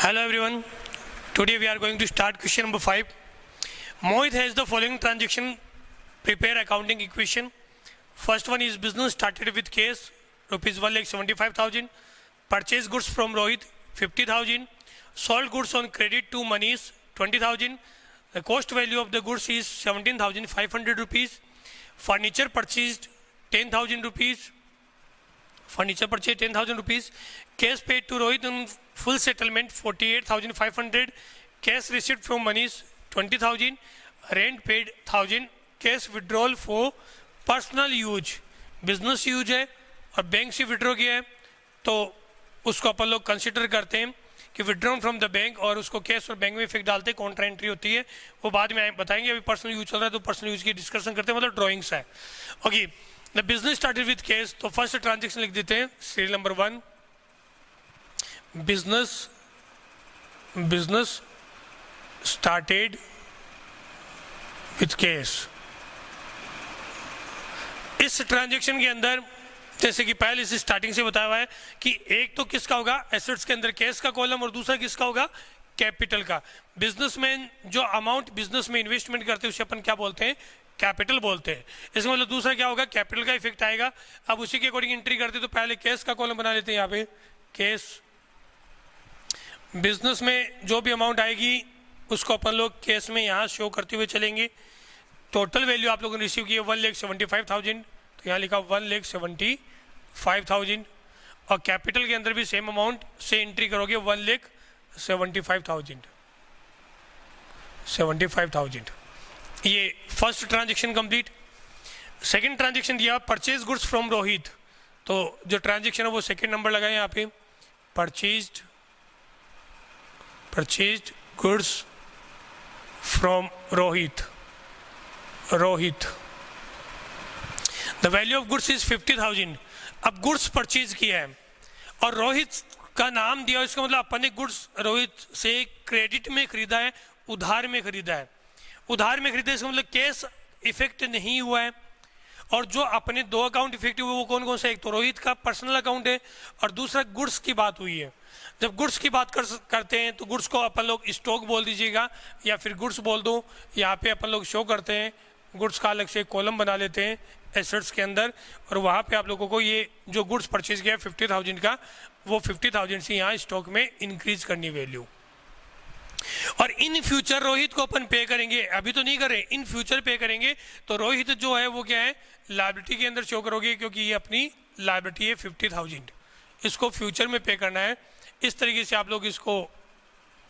Hello everyone. Today we are going to start question number 5. Mohit has the following transaction. Prepare accounting equation. First one is business started with case rupees 1,75,000. Purchase goods from Rohit 50,000. Sold goods on credit to Manish 20,000. The cost value of the goods is 17,500 rupees. Furniture purchased 10,000 rupees. Furniture purchased 10,000 rupees. Cash paid to Rohit on full settlement 48,500. Cash received from Manish 20,000. Rent paid 1,000. Cash withdrawal for personal use, business use है और bank से withdraw किया है तो उसको अपन लोग consider करते हैं कि विड्रॉन फ्रॉम द बैंक और उसको कैश और बैंक में फिक्स डालते हैं, कॉन्ट्रा एंट्री होती है, वो बाद में बताएंगे. अभी पर्सनल यूज चल रहा है तो पर्सनल यूज की डिस्कशन करते हैं, मतलब ड्राइंग्स है. Okay, the business started with cash, तो फर्स्ट ट्रांजेक्शन लिख देते हैं serial number 1. Business started with cash. इस ट्रांजैक्शन के अंदर जैसे कि पहले इस स्टार्टिंग से बताया हुआ है कि एक तो किसका होगा, एसेट्स के अंदर कैश का कॉलम, और दूसरा किसका होगा, कैपिटल का. बिजनेसमैन जो अमाउंट बिजनेस में इन्वेस्टमेंट करते हैं उसे अपन क्या बोलते हैं, कैपिटल बोलते हैं. इसका मतलब दूसरा क्या होगा, कैपिटल का इफेक्ट आएगा. अब उसी के अकॉर्डिंग एंट्री करते तो पहले कैश का कॉलम बना लेते हैं. यहाँ पे कैश, बिजनेस में जो भी अमाउंट आएगी उसको अपन लोग कैश में यहाँ शो करते हुए चलेंगे. टोटल वैल्यू आप लोगों ने रिसीव की है 1,75,000, तो यहाँ लिखा 1,75,000. और कैपिटल के अंदर भी सेम अमाउंट से एंट्री करोगे 1,75,000. ये first transaction complete. Second transaction दिया परचेज गुड्स फ्रॉम रोहित, तो जो ट्रांजेक्शन है वो सेकंड नंबर लगाए यहाँ पे. Purchased goods from Rohit. The value of goods is 50,000. अब गुड्स परचेज किया है और रोहित का नाम दिया, इसका मतलब अपन ने गुड्स रोहित से क्रेडिट में खरीदा है, उधार में खरीदा है. उधार में खरीदा इसका मतलब कैश इफेक्ट नहीं हुआ है. और जो अपने दो अकाउंट इफेक्ट हुए वो कौन कौन सा, एक तो रोहित का पर्सनल अकाउंट है और दूसरा गुड्स की बात हुई है. जब गुड्स की बात करते हैं तो गुड्स को अपन लोग स्टॉक बोल दीजिएगा या फिर गुड्स बोल दो. यहाँ पे अपन लोग शो करते हैं, गुड्स का अलग से कॉलम बना लेते हैं एसेट्स के अंदर, और वहाँ पे आप लोगों को ये जो गुड्स परचेज किया है 50,000 का, वो 50,000 से यहाँ स्टॉक में इंक्रीज करनी वैल्यू. और इन फ्यूचर रोहित को अपन पे करेंगे, अभी तो नहीं कर रहे, इन फ्यूचर पे करेंगे. तो रोहित जो है वो क्या है, लायबिलिटी के अंदर शो करोगे क्योंकि ये अपनी लायबिलिटी है 50,000, इसको फ्यूचर में पे करना है. इस तरीके से आप लोग इसको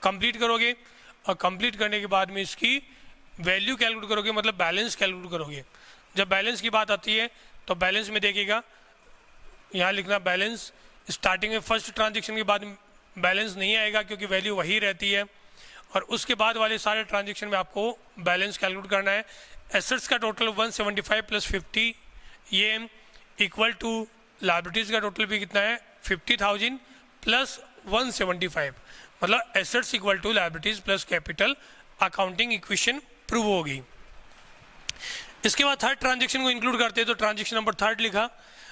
कंप्लीट करोगे और कंप्लीट करने के बाद में इसकी वैल्यू कैलकुलेट करोगे, मतलब बैलेंस कैलकुलेट करोगे. जब बैलेंस की बात आती है तो बैलेंस में देखिएगा, यहाँ लिखना बैलेंस. स्टार्टिंग में फर्स्ट ट्रांजेक्शन के बाद बैलेंस नहीं आएगा क्योंकि वैल्यू वही रहती है, और उसके बाद वाले सारे ट्रांजेक्शन में आपको बैलेंस कैलकुलेट करना है. एसेट्स का टोटल 175 प्लस 50 ये इक्वल टू लायबिलिटीज़ का टोटल भी कितना है 50,000 प्लस 175, मतलब assets equal to liabilities plus capital. Accounting equation prove होगी. इसके बाद थर्ड ट्रांजेक्शन को इंक्लूड करते हैं, तो ट्रांजेक्शन नंबर 3 लिखा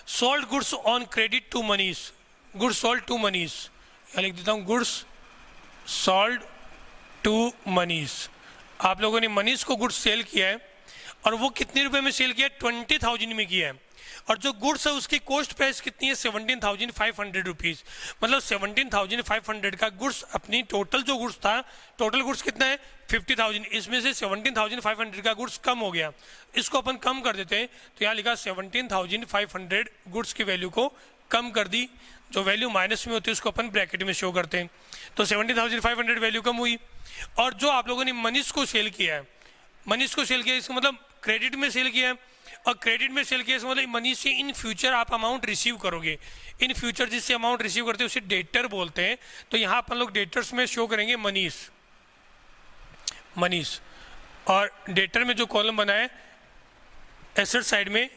sold goods on credit to Manish. Goods sold to Manish, यहाँ लिख देता हूँ गुड्स सोल्ड टू मनीष. आप लोगों ने मनीष को गुड्स सेल किया है और वो कितने रुपए में सेल किया है, 20,000 में किया है. और जो गुड्स है उसकी कॉस्ट प्राइस कितनी है, 17,500 रुपीज़. मतलब 17,500 का गुड्स, अपनी टोटल जो गुड्स था, टोटल गुड्स कितना है 50,000, इसमें से 17,500 का गुड्स कम हो गया. इसको अपन कम कर देते हैं, तो यहाँ लिखा 17,500 गुड्स की वैल्यू को कम कर दी. जो वैल्यू माइनस में होती है उसको अपन ब्रैकेट में शो करते हैं. तो 17,500 वैल्यू कम हुई. और जो आप लोगों ने मनीष को सेल किया है, मनीष को सेल किया इसका मतलब क्रेडिट में सेल किया है, और क्रेडिट में सेल किया इसका मतलब मनी से इन फ्यूचर आप अमाउंट रिसीव करोगे. इन फ्यूचर जिससे अमाउंट रिसीव करते हैं उसे डेटर बोलते हैं. तो यहाँ अपन लोग डेटर्स में शो करेंगे मनीष. और डेटर में जो कॉलम बना है एसेट साइड में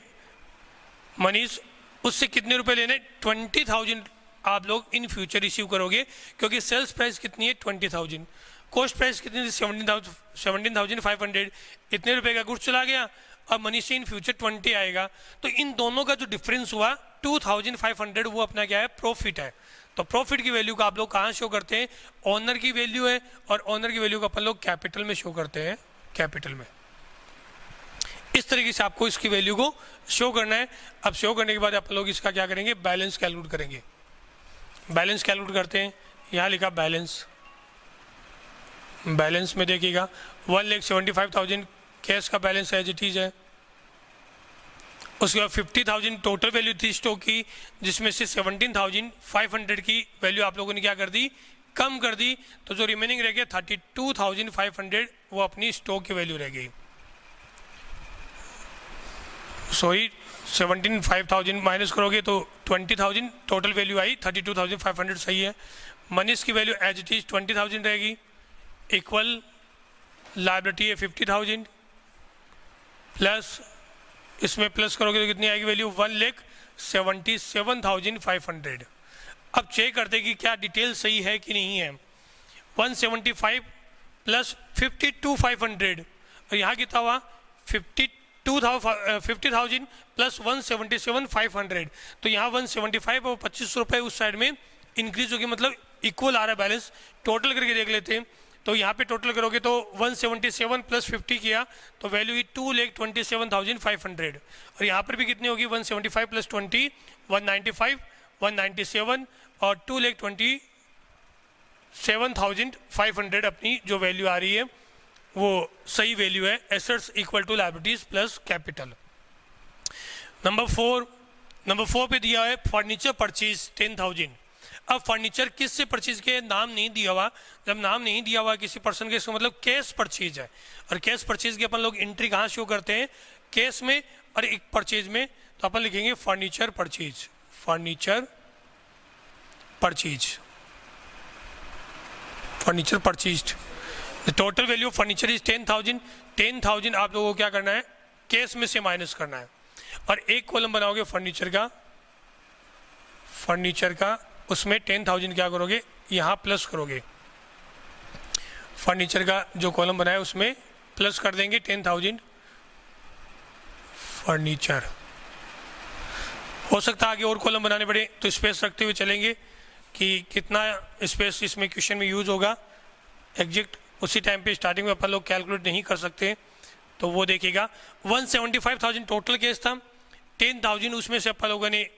मनीष, उससे कितने रुपए लेने, 20,000 आप लोग इन फ्यूचर रिसीव करोगे क्योंकि सेल्स प्राइस कितनी है 20,000, कॉस्ट प्राइस कितनी थी 17,500. इतने रुपए का गुड्स चला गया और मनी से इन फ्यूचर 20 आएगा. तो इन दोनों का जो डिफरेंस हुआ 2,500 वो अपना क्या है, प्रॉफिट है. तो प्रॉफिट की वैल्यू का आप लोग कहाँ शो करते हैं, ओनर की वैल्यू है, और ओनर की वैल्यू को अपन लोग कैपिटल में शो करते हैं, कैपिटल में। इस तरीके से आपको इसकी वैल्यू को शो करना है। अब शो करने के बाद आप लोग इसका क्या करेंगे, बैलेंस कैलकुलेट करेंगे। बैलेंस कैलकुलेट करते हैं, यहाँ लिखा बैलेंस, बैलेंस में देखिएगा 1,75,000 कैश का बैलेंस एज इट इज है। उसके बाद 50,000 टोटल वैल्यू थी स्टॉक की, जिसमें से 17,500 की वैल्यू आप लोगों ने क्या कर दी, कम कर दी। तो जो रिमेनिंग रह गया 32,500 वो अपनी स्टॉक की वैल्यू रह गई। सॉरी 17,500 माइनस करोगे तो 20,000 टोटल वैल्यू आई, 32,500 सही है। मनीज की वैल्यू एज इट इज 20,000 रहेगी, इक्वल लायबिलिटी है 50,000 प्लस, इसमें प्लस करोगे तो कितनी आएगी वैल्यू, 1,77,500। अब चेक करते कि क्या डिटेल सही है कि नहीं है। 175 प्लस 52,500 और यहाँ कितना हुआ 50,000 प्लस 177,500। तो यहाँ 175 और 25 रुपये उस साइड में इंक्रीज होगी, मतलब इक्वल आ रहा है बैलेंस। टोटल करके देख लेते हैं, तो यहाँ पे टोटल करोगे तो 177 प्लस 50 किया तो वैल्यू 2,27,500। और यहाँ पर भी कितनी होगी 175 प्लस 20 195 197 और 2,27,500 अपनी जो वैल्यू आ रही है वो सही वैल्यू है। Assets equal to liabilities plus capital. Number 4 पे दिया है फर्नीचर परचेज 10,000। अब फर्नीचर किस से परचेज किया, नाम नहीं दिया हुआ। जब नाम नहीं दिया हुआ किसी पर्सन के, इसका मतलब कैश परचेज है। और कैश परचेज की अपन लोग एंट्री कहाँ शो करते हैं, कैश में और एक परचेज में। तो अपन लिखेंगे furniture purchase, furniture purchase, furniture purchased. The total value of furniture is 10,000। 10,000 आप लोगों को क्या करना है, कैश में से माइनस करना है। और एक कॉलम बनाओगे फर्नीचर का, उसमें 10,000 क्या करोगे, यहाँ प्लस करोगे। फर्नीचर का जो कॉलम बनाया उसमें प्लस कर देंगे 10,000 फर्नीचर। हो सकता है आगे और कॉलम बनाने पड़े तो स्पेस रखते हुए चलेंगे कि कितना स्पेस इसमें क्वेश्चन में यूज होगा। एग्जैक्ट उसी टाइम पे स्टार्टिंग में अपन लोग कैलकुलेट नहीं कर सकते, तो वो देखिएगा। 175,000 टोटल केस था, 10,000 उसमें से अपन लोगों ने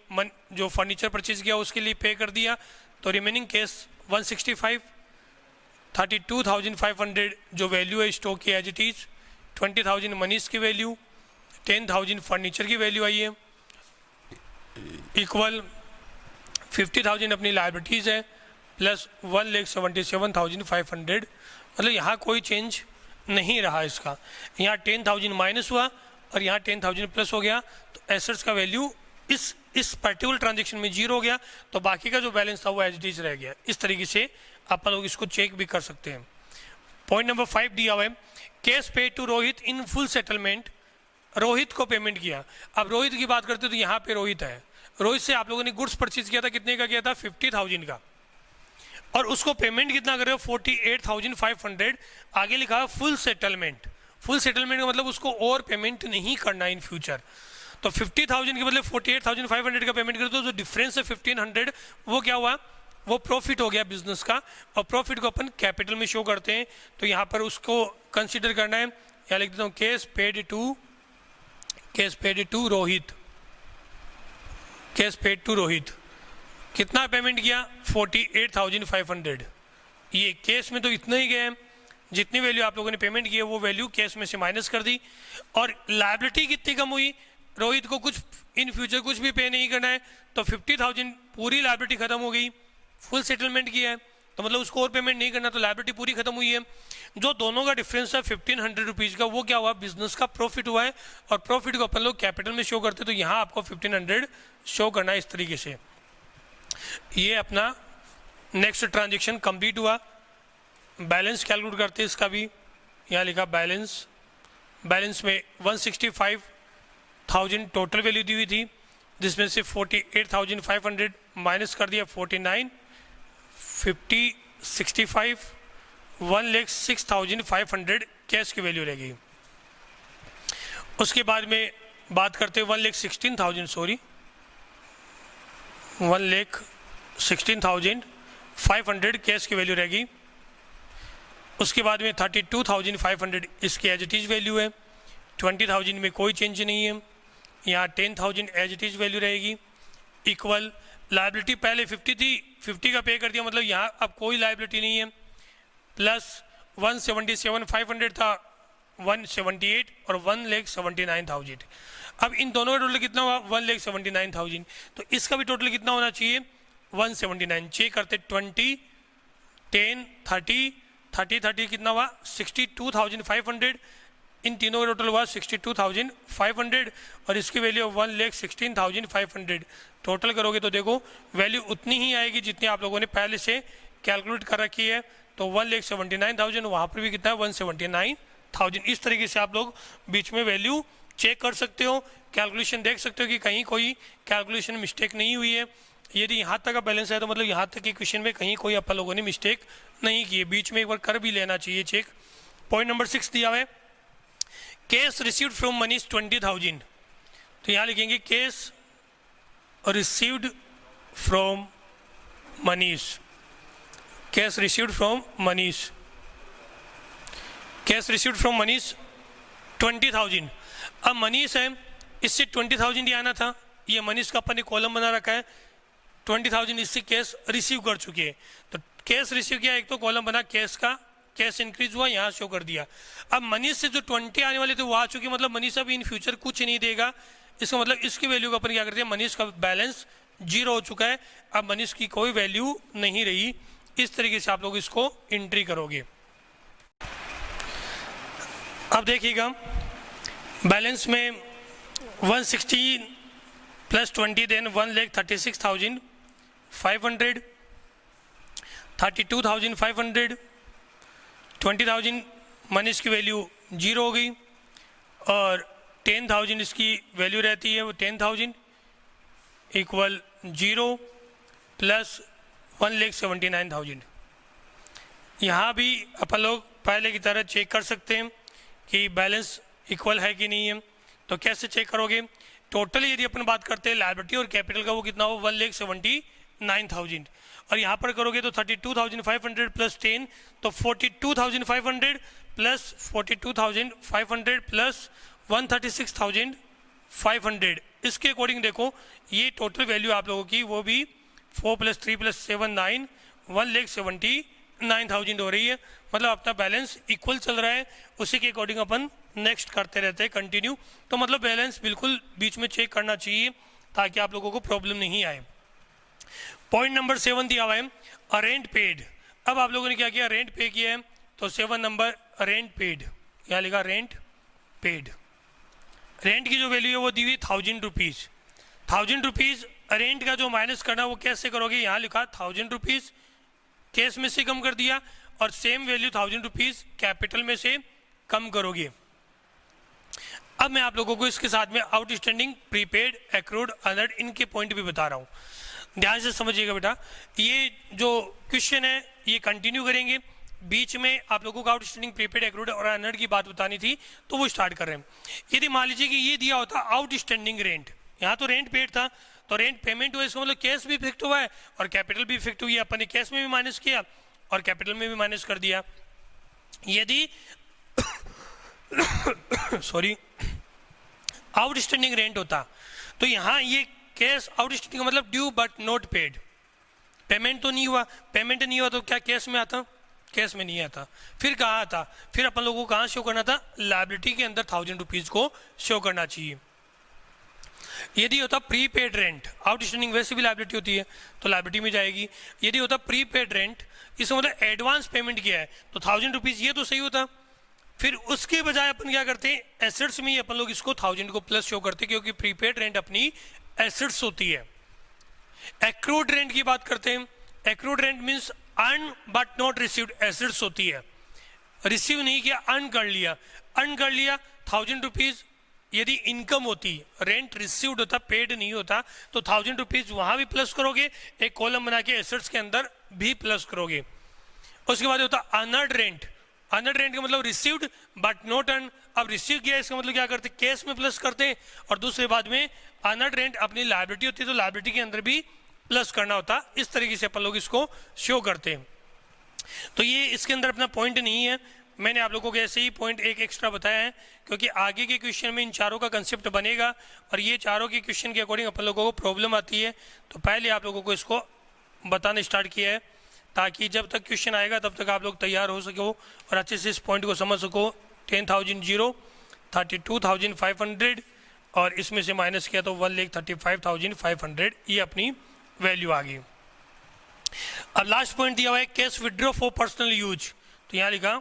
जो फर्नीचर परचेज किया उसके लिए पे कर दिया। तो रिमेनिंग केस 165, 32,500 जो वैल्यू है स्टॉक की एज इट इज, 20,000 मनीज की वैल्यू, 10,000 फर्नीचर की वैल्यू आई है, इक्वल 50,000 अपनी लायबिलिटीज़ है प्लस 1,77,500। मतलब यहाँ कोई चेंज नहीं रहा इसका। यहाँ 10,000 माइनस हुआ और यहाँ 10,000 प्लस हो गया, तो एसेट्स का वैल्यू इस पर्टिकुलर ट्रांजेक्शन में 0 हो गया, तो बाकी का जो बैलेंस था वो एज इट इज रह गया। इस तरीके से आप लोग इसको चेक भी कर सकते हैं। पॉइंट नंबर 5 दिया हुआ है, cash pay to Rohit in full settlement. Rohit को पेमेंट किया। अब रोहित की बात करते हैं तो यहाँ पे रोहित है। रोहित से आप लोगों ने गुड्स परचेज किया था, कितने का किया था, 50,000 का, और उसको पेमेंट कितना कर रहे हो, 48,500। आगे लिखा है फुल सेटलमेंट। फुल सेटलमेंट का मतलब उसको और पेमेंट नहीं करना इन फ्यूचर। तो 50,000 के बदले 48,500 का पेमेंट करते हो, जो डिफरेंस है 1,500 वो क्या हुआ, वो प्रॉफिट हो गया बिजनेस का। और प्रॉफिट को अपन कैपिटल में शो करते हैं, तो यहाँ पर उसको कंसिडर करना है। यहाँ लिख देता हूँ cash paid to Rohit. Cash paid to Rohit कितना पेमेंट किया, 48,500। ये कैश में तो इतना ही गया है, जितनी वैल्यू आप लोगों ने पेमेंट की है वो वैल्यू कैश में से माइनस कर दी। और लायबिलिटी कितनी कम हुई, रोहित को कुछ इन फ्यूचर कुछ भी पे नहीं करना है, तो 50,000 पूरी लायबिलिटी खत्म हो गई। फुल सेटलमेंट किया है तो मतलब उसको और पेमेंट नहीं करना, तो लायबिलिटी पूरी खत्म हुई है। जो दोनों का डिफरेंस है 1,500 रुपीज़ का, वो क्या हुआ, बिजनेस का प्रॉफिट हुआ है। और प्रॉफिट को अपन लोग कैपिटल में शो करते हैं, तो यहाँ आपको 1,500 शो करना है इस तरीके से। ये अपना नेक्स्ट ट्रांजेक्शन कंप्लीट हुआ। बैलेंस कैलकुलेट करते हैं इसका भी। यहाँ लिखा बैलेंस में 165,000 टोटल वैल्यू दी हुई थी, जिसमें से 48,500 माइनस कर दिया 49, 50, 65, 1,06,500 कैश की वैल्यू रह गई। उसके बाद में बात करते हैं 1,16,000, सॉरी 1,16,000 16,500 कैश की वैल्यू रहेगी। उसके बाद में 32,500 इसकी एज इट इज़ वैल्यू है। 20,000 में कोई चेंज नहीं है। यहाँ 10,000 एज इट इज़ वैल्यू रहेगी। इक्वल लाइबिलिटी पहले 50 थी, 50 का पे कर दिया, मतलब यहाँ अब कोई लाइबिलिटी नहीं है। प्लस 177,500 था, 178 और 1,79,000। अब इन दोनों का टोटल कितना हुआ? 1,79,000। तो इसका भी टोटल कितना होना चाहिए? 179। चेक करते 20, 10, 30, 30 कितना हुआ? 62,500। इन तीनों का टोटल हुआ 62,500 और इसकी वैल्यू 1,16,500। टोटल करोगे तो देखो वैल्यू उतनी ही आएगी जितनी आप लोगों ने पहले से कैलकुलेट कर रखी है। तो 1,79,000, वहाँ पर भी कितना है? 179,000। इस तरीके से आप लोग बीच में वैल्यू चेक कर सकते हो, कैलकुलेशन देख सकते हो कि कहीं कोई कैलकुलेशन मिस्टेक नहीं हुई है। यदि यहाँ तक का बैलेंस है तो मतलब यहाँ तक के क्वेश्चन में कहीं कोई अपन लोगों ने मिस्टेक नहीं की है। बीच में एक बार कर भी लेना चाहिए चेक। पॉइंट नंबर 6 दिया हुआ है, केस रिसीव्ड फ्रॉम मनीष 20,000। तो यहाँ लिखेंगे case received from Manish. Cash received from Manish, cash received from Manish 20,000। अब मनीष है, इससे 20,000 ही आना था। ये मनीष का अपन ने कॉलम बना रखा है। 20,000 इससे कैश रिसीव कर चुके हैं। तो कैश रिसीव किया, एक तो कॉलम बना कैश का, कैश इंक्रीज हुआ, यहाँ शो कर दिया। अब मनीष से जो 20 आने वाले थे वो आ चुके, मतलब मनीष अभी इन फ्यूचर कुछ नहीं देगा। इसका मतलब इसकी वैल्यू का अपन क्या करते हैं? मनीष का बैलेंस 0 हो चुका है। अब मनीष की कोई वैल्यू नहीं रही। इस तरीके से आप लोग इसको एंट्री करोगे। अब देखिएगा बैलेंस में 160 प्लस 20 देन 1,36,500, 32,500, 20,000 मनीष की वैल्यू 0 हो गई और 10,000 इसकी वैल्यू रहती है, वो 10,000 इक्वल 0 प्लस 1,79,000। यहाँ भी अपन लोग पहले की तरह चेक कर सकते हैं कि बैलेंस इक्वल है कि नहीं है। तो कैसे चेक करोगे? टोटल यदि अपन बात करते हैं लायबिलिटी और कैपिटल का, वो कितना हो? 1,79,000। और यहाँ पर करोगे तो 32,500 प्लस 10, तो 42,500 प्लस 42,500 प्लस 136,500। इसके अकॉर्डिंग देखो ये टोटल वैल्यू आप लोगों की वो भी 4 + 3 + 7 9 1,79,000 हो रही है। मतलब अपना बैलेंस इक्वल चल रहा है। उसी के अकॉर्डिंग अपन नेक्स्ट करते रहते हैं कंटिन्यू। तो मतलब बैलेंस बिल्कुल बीच में चेक करना चाहिए ताकि आप लोगों को प्रॉब्लम नहीं आए। पॉइंट नंबर 7 दिया हुआ है, रेंट पेड। अब आप लोगों ने क्या किया? रेंट पे किया है। तो 7 नंबर रेंट पेड, यहाँ लिखा रेंट पेड। रेंट की जो वैल्यू है वो दी हुई 1,000 रुपीज़। 1,000 रुपीज़ रेंट का जो माइनस करना वो कैसे करोगे? यहाँ लिखा 1,000 रुपीज़ कैश में से कम कर दिया और सेम वैल्यू 1,000 रुपीज़ कैपिटल में से कम करोगे। अब मैं आप लोगों को इसके साथ में आउटस्टैंडिंग, प्रीपेड, एक्रूड, अनर्ड इनके पॉइंट भी बता रहा हूँ। ध्यान से समझिएगा बेटा। ये जो क्वेश्चन है ये कंटिन्यू करेंगे। बीच में आप लोगों को आउटस्टैंडिंग, प्रीपेड, एक्रूड और अनर्ड की बात बतानी थी तो वो स्टार्ट कर रहे हैं। यदि मान लीजिए कि ये दिया होता आउटस्टैंडिंग रेंट, यहाँ तो रेंट पेड था तो रेंट पेमेंट हुआ, इसका मतलब कैश भी इफेक्ट हुआ है और कैपिटल भी इफेक्ट हुई है। अपन ने कैश में भी माइनस किया और कैपिटल में भी माइनस कर दिया। यदि सॉरी आउटस्टैंडिंग रेंट होता तो यहाँ ये कैश आउटस्टैंडिंग का मतलब due but not paid, payment तो नहीं हुआ। पेमेंट नहीं हुआ तो क्या कैश में आता? कैश में नहीं आता। फिर कहाँ आता? फिर अपन लोगों को कहाँ शो करना था? लायबिलिटी के अंदर 1,000 रुपीज़ को शो करना चाहिए। यदि होता प्रीपेड रेंट, आउटस्टैंडिंग वैसे भी लायबिलिटी होती है तो लायबिलिटी में जाएगी। यदि होता प्रीपेड रेंट, इसका मतलब एडवांस पेमेंट किया है तो 1,000 रुपीज़ ये तो सही होता। फिर उसके बजाय अपन क्या करते हैं? एसेट्स में ही अपन लोग इसको 1,000 को प्लस शो करते हैं क्योंकि प्रीपेड रेंट अपनी एसेट्स होती है। एक्रूड रेंट की बात करते हैं। Accrued rent means earn but not received, assets होती है। रिसीव नहीं किया, अर्न कर लिया। अर्न कर लिया 1,000 रुपीज़ यदि इनकम होती, रेंट रिसीव्ड होता, पेड नहीं होता तो 1,000 रुपीज़ वहाँ भी प्लस करोगे, एक कॉलम बना के एसेट्स के अंदर भी प्लस करोगे। उसके बाद होता अनर्ड रेंट। अनर्ड रेंट का मतलब रिसीव्ड बट नॉट अर्न। अब रिसीव किया इसका मतलब क्या करते? कैश में प्लस करते। और दूसरे बाद में अनर्ड रेंट अपनी लायबिलिटी होती है तो लायबिलिटी के अंदर भी प्लस करना होता, इस तरीके से अपन लोग इसको शो करते हैं। तो ये इसके अंदर अपना पॉइंट नहीं है, मैंने आप लोगों को ऐसे ही पॉइंट एक एक्स्ट्रा बताया है, क्योंकि आगे के क्वेश्चन में इन चारों का कंसेप्ट बनेगा और ये चारों के क्वेश्चन के अकॉर्डिंग अपन लोगों को प्रॉब्लम आती है। तो पहले आप लोगों को इसको बताना स्टार्ट किया है, ताकि जब तक क्वेश्चन आएगा तब तक आप लोग तैयार हो सको और अच्छे से इस पॉइंट को समझ सको। 10,000 जीरो, 32,500 और इसमें से माइनस किया तो 1,35,500, ये अपनी वैल्यू आ गई। अब लास्ट पॉइंट दिया हुआ है cash withdraw for personal use, तो यहाँ लिखा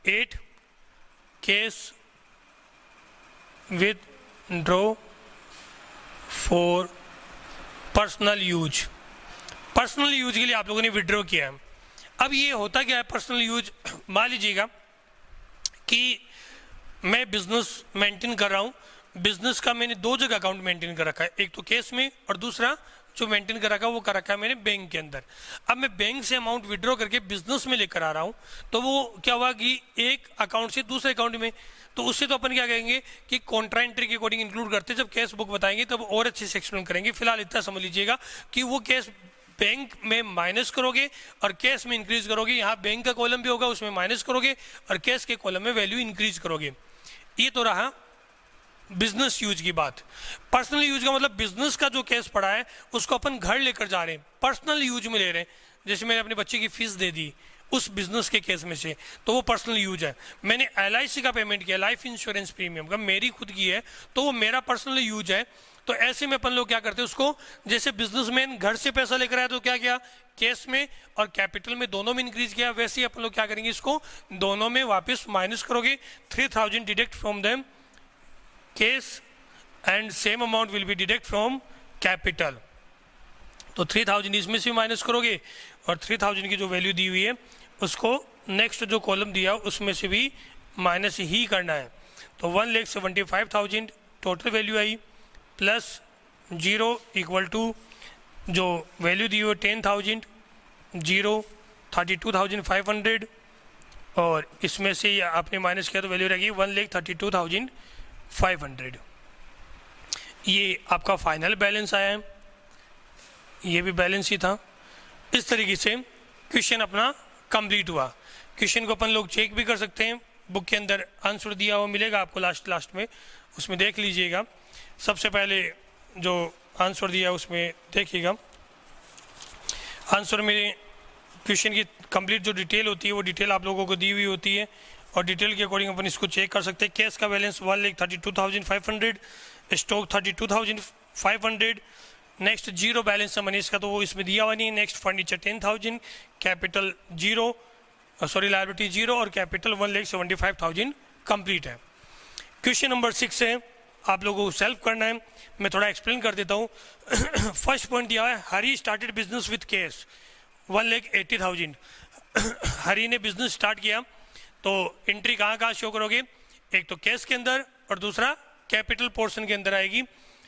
8 cash withdraw for personal use. Personal use के लिए आप लोगों ने विड्रॉ किया है। अब ये होता क्या है पर्सनल यूज, मान लीजिएगा कि मैं बिजनेस मेंटेन कर रहा हूँ, बिजनेस का मैंने 2 जगह अकाउंट मेंटेन कर रखा है, एक तो कैश में और दूसरा जो मेंटेन कर रखा है वो कर रखा है मैंने बैंक के अंदर। अब मैं बैंक से अमाउंट विड्रॉ करके बिजनेस में लेकर आ रहा हूँ, तो वो क्या हुआ कि एक अकाउंट से दूसरे अकाउंट में, तो उससे तो अपन क्या कहेंगे कि कॉन्ट्रा एंट्री के अकॉर्डिंग इंक्लूड करते हैं। जब कैश बुक बताएंगे तब और अच्छे से एक्सप्लेन करेंगे। फिलहाल इतना समझ लीजिएगा कि वो कैश बैंक में माइनस करोगे और कैश में इंक्रीज करोगे। यहाँ बैंक का कॉलम भी होगा उसमें माइनस करोगे और कैश के कॉलम में वैल्यू इंक्रीज करोगे। ये तो रहा बिजनेस यूज की बात। पर्सनल यूज का मतलब बिजनेस का जो कैश पड़ा है उसको अपन घर लेकर जा रहे हैं, पर्सनल यूज में ले रहे हैं। जैसे मैंने अपने बच्चे की फीस दे दी उस बिजनेस के केस में से, तो वो पर्सनल यूज है। मैंने LIC का पेमेंट किया, लाइफ इंश्योरेंस प्रीमियम का, मेरी खुद की है, तो वो मेरा पर्सनल यूज है। तो ऐसे में अपन लोग क्या करते हैं उसको, जैसे बिजनेसमैन घर से पैसा लेकर आया तो क्या किया, कैश में और कैपिटल में दोनों में इंक्रीज किया, वैसे ही अपन लोग क्या करेंगे, इसको दोनों में वापस माइनस करोगे। 3,000 deduct from them cash and same amount will be deduct from capital. तो 3,000 इसमें से माइनस करोगे और 3,000 की जो वैल्यू दी हुई है उसको नेक्स्ट जो कॉलम दिया उसमें से भी माइनस ही करना है। तो 1,75,000 टोटल वैल्यू आई, प्लस 0 इक्वल टू जो वैल्यू दी हुई 10,000, 0 32,500 और इसमें से आपने माइनस किया तो वैल्यू रहेगी 1,32,500। ये आपका फाइनल बैलेंस आया है, ये भी बैलेंस ही था। इस तरीके से क्वेश्चन अपना कंप्लीट हुआ। क्वेश्चन को अपन लोग चेक भी कर सकते हैं, बुक के अंदर आंसर दिया हुआ मिलेगा आपको लास्ट में, उसमें देख लीजिएगा। सबसे पहले जो आंसर दिया उसमें देखिएगा, आंसर में क्वेश्चन की कंप्लीट जो डिटेल होती है वो डिटेल आप लोगों को दी हुई होती है और डिटेल के अकॉर्डिंग अपन इसको चेक कर सकते हैं। कैश का बैलेंस 1,32,500, स्टॉक 32,500, नेक्स्ट 0 बैलेंस है मनीष का, तो वो इसमें दिया हुआ नहीं है। Next furniture 10,000, capital 0, sorry liability 0 और कैपिटल 1,75,000 कंप्लीट है। क्वेश्चन नंबर 6 है, आप लोगों को सेल्फ करना है, मैं थोड़ा एक्सप्लेन कर देता हूँ। फर्स्ट पॉइंट दिया है हरी स्टार्टेड बिजनेस विथ कैश 1,80,000। हरी ने बिजनेस स्टार्ट किया, तो एंट्री कहाँ कहाँ शो करोगे, एक तो कैश के अंदर और दूसरा कैपिटल पोर्शन के अंदर आएगी।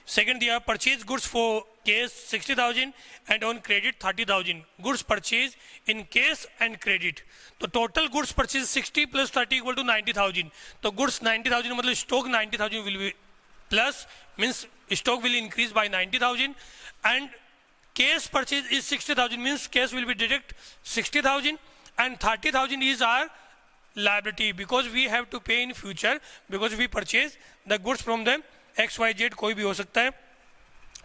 सेकंड दिया purchase goods for cash 60,000 and on credit 30,000, goods purchase in cash and credit. तो total goods purchase 60 plus 30 equal to 90,000। तो गुड्स 90,000 मतलब stock 90,000 will be plus, means stock will increase by 90,000 and cash purchase is 60,000 means cash will be deduct 60,000 and 30,000 is our liability because we have to pay in future because we purchase the goods from them XYZ, कोई भी हो सकता है।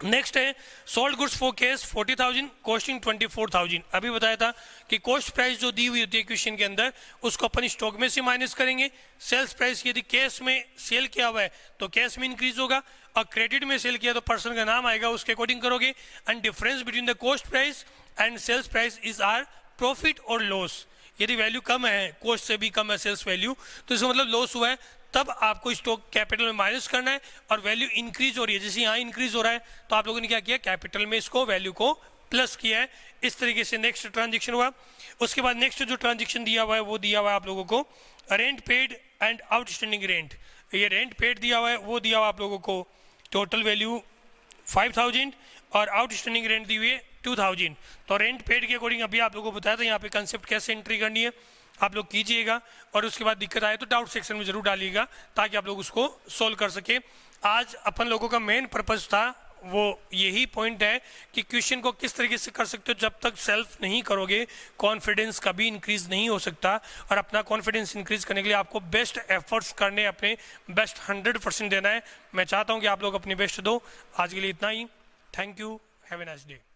Next है sold goods for cash 40,000 costing 24,000। अभी बताया था कि कॉस्ट प्राइस जो दी हुई होती है क्वेश्चन के अंदर उसको अपन स्टॉक में से माइनस करेंगे। सेल्स प्राइस यदि कैश में सेल किया हुआ है तो कैश में इंक्रीज होगा और क्रेडिट में सेल किया तो पर्सन का नाम आएगा उसके अकॉर्डिंग करोगे। And difference between the cost price and sales price is our profit और लॉस। यदि वैल्यू कम है, कॉस्ट से भी कम है सेल्स वैल्यू, तो इसका मतलब लॉस हुआ है, तब आपको स्टॉक कैपिटल में माइनस करना है और वैल्यू इंक्रीज हो रही है। जैसे यहाँ इंक्रीज हो रहा है तो आप लोगों ने क्या किया, कैपिटल में इसको वैल्यू को प्लस किया है। इस तरीके से नेक्स्ट ट्रांजेक्शन हुआ। उसके बाद नेक्स्ट जो ट्रांजेक्शन दिया हुआ है वो दिया हुआ है आप लोगों को rent paid and outstanding rent. ये रेंट पेड दिया हुआ है वो दिया हुआ आप लोगों को टोटल वैल्यू 5,000 और आउटस्टैंडिंग रेंट दी हुई है 2,000। तो रेंट पेड के अकॉर्डिंग अभी आप लोगों को बताया था यहाँ पे कंसेप्ट कैसे एंट्री करनी है, आप लोग कीजिएगा और उसके बाद दिक्कत आए तो डाउट सेक्शन में जरूर डालिएगा ताकि आप लोग उसको सोल्व कर सके। आज अपन लोगों का मेन पर्पस था वो यही पॉइंट है कि क्वेश्चन को किस तरीके से कर सकते हो। जब तक सेल्फ नहीं करोगे कॉन्फिडेंस कभी इंक्रीज नहीं हो सकता, और अपना कॉन्फिडेंस इंक्रीज करने के लिए आपको बेस्ट एफर्ट्स करने, अपने बेस्ट 100% देना है। मैं चाहता हूं कि आप लोग अपनी बेस्ट दो। आज के लिए इतना ही। Thank you, have a nice day.